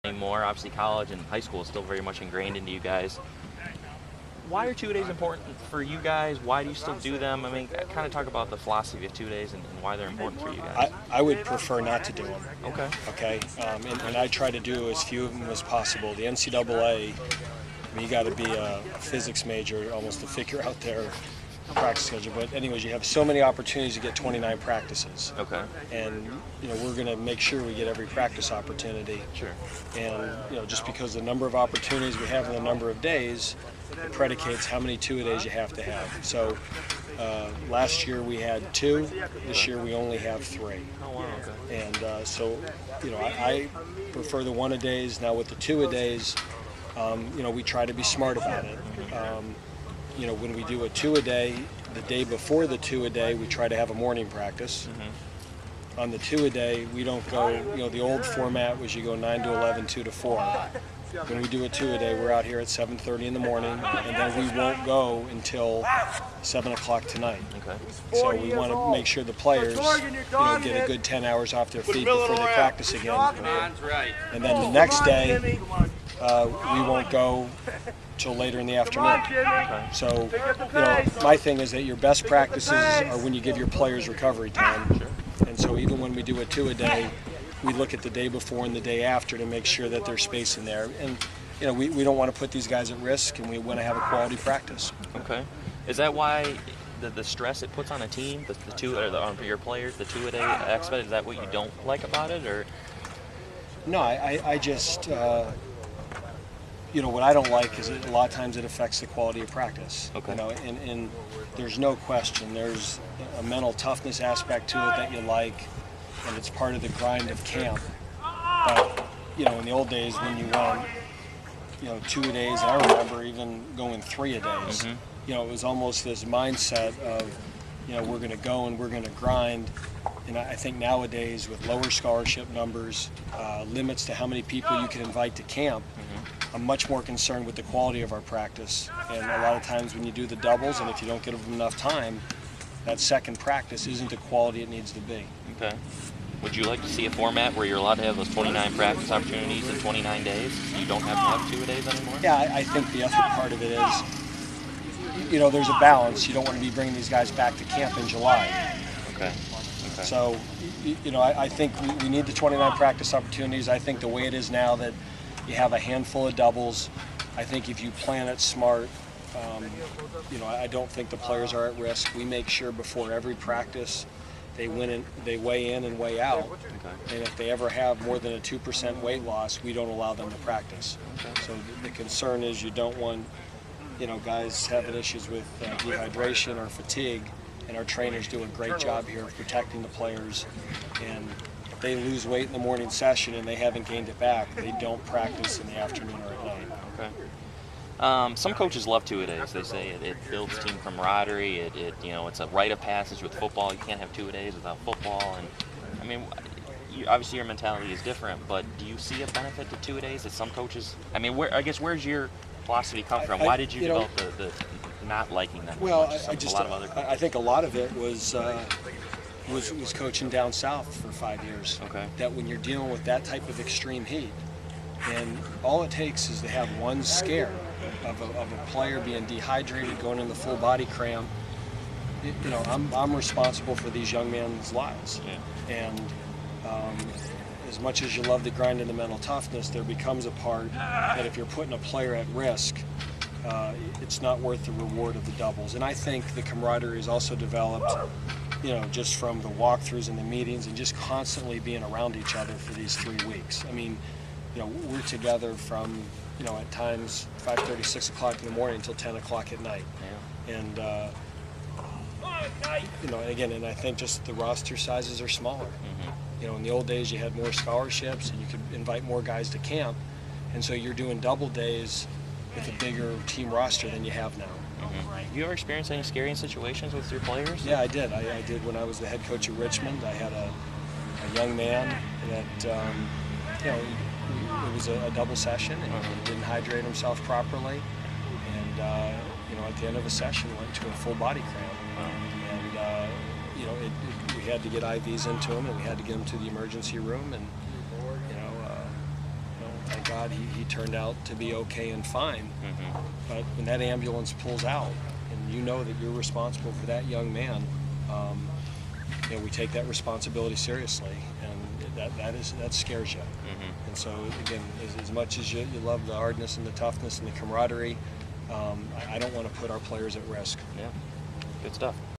anymore. Obviously, college and high school is still very much ingrained into you guys. Why are 2-a-days important for you guys? Why do you still do them? I mean, kind of talk about the philosophy of 2-a-days and why they're important for you guys. I would prefer not to do them. Okay. Okay. And I try to do as few of them as possible. The NCAA, I mean, you got to be a physics major almost to figure out their practice schedule. But anyways, you have so many opportunities to get 29 practices. Okay. And we're going to make sure we get every practice opportunity. Sure. And just because the number of opportunities we have in the number of days, it predicates how many 2-a-days you have to have. So last year we had 2. This year we only have 3. Oh wow. Okay. And so I prefer the 1-a-days. Now with the 2-a-days, we try to be smart about it. When we do a 2-a-day, the day before the 2-a-day, we try to have a morning practice. Mm-hmm. On the 2-a-day, we don't go, the old format was you go 9 to 11, 2 to 4. When we do a 2-a-day, we're out here at 7:30 in the morning, and then we won't go until 7 o'clock tonight. Okay. So we want to make sure the players, get a good 10 hours off their feet before they practice again. And then the next day, we won't go till later in the afternoon. Okay. So, my thing is that your best practices are when you give your players recovery time. Sure. And so even when we do a 2-a-day, we look at the day before and the day after to make sure that there's space in there. And, we don't want to put these guys at risk, and we want to have a quality practice. Okay. Is that why the stress it puts on a team, for your players, the 2-a-day expedited, is that what you don't like about it, or? No, I just, what I don't like is a lot of times it affects the quality of practice. Okay. And there's no question. There's a mental toughness aspect to it that you like, and it's part of the grind of camp. But, in the old days when you went, 2-a-days, and I remember even going 3-a-days, mm-hmm. It was almost this mindset of, we're going to go and we're going to grind. And I think nowadays with lower scholarship numbers, limits to how many people you can invite to camp, mm-hmm. I'm much more concerned with the quality of our practice. And a lot of times when you do the doubles, and if you don't give them enough time, that second practice isn't the quality it needs to be. Okay. Would you like to see a format where you're allowed to have those 29 practice opportunities in 29 days? So you don't have to have 2-a-days anymore? Yeah, I think the other part of it is, there's a balance. You don't want to be bringing these guys back to camp in July. Okay. So, I think we need the 29 practice opportunities. I think the way it is now that you have a handful of doubles, I think if you plan it smart, I don't think the players are at risk. We make sure before every practice they weigh in and weigh out. Okay. And if they ever have more than a 2% weight loss, we don't allow them to practice. Okay. So the concern is you don't want, guys having issues with dehydration or fatigue, and our trainers do a great job here of protecting the players. And if they lose weight in the morning session and they haven't gained it back, they don't practice in the afternoon or at night. Okay. Some coaches love 2-a-days. They say it builds team camaraderie. It's a rite of passage with football. You can't have 2-a-days without football. And I mean, obviously your mentality is different, but do you see a benefit to 2-a-days that some coaches? I mean, where's your philosophy come from? Why did you develop the not liking them? Well, a lot of other coaches? I think a lot of it was coaching down south for 5 years. Okay. That when you're dealing with that type of extreme heat, and all it takes is to have one scare of a player being dehydrated, going in the full body cramp. I'm responsible for these young men's lives. Yeah. And as much as you love the grind and the mental toughness, there becomes a part that if you're putting a player at risk, it's not worth the reward of the doubles. And I think the camaraderie is also developed, just from the walkthroughs and the meetings and just constantly being around each other for these 3 weeks. I mean, we're together from, at times 5:30, 6 o'clock in the morning until 10 o'clock at night. Yeah. And, again, and I think just the roster sizes are smaller. Mm-hmm. In the old days you had more scholarships and you could invite more guys to camp. And so you're doing double days with a bigger team roster than you have now. Mm-hmm. Have you ever experienced any scary situations with your players? Yeah, I did. I did when I was the head coach of Richmond. I had a young man that, it was a double session, and he didn't hydrate himself properly. And, at the end of a session, went to a full body cramp. And, we had to get IVs into him, and we had to get him to the emergency room. And, God, he turned out to be okay and fine. Mm-hmm. But when that ambulance pulls out, and you know that you're responsible for that young man, we take that responsibility seriously, and that scares you. Mm-hmm. And so again, as much as you love the hardness and the toughness and the camaraderie, I don't want to put our players at risk. Yeah, good stuff.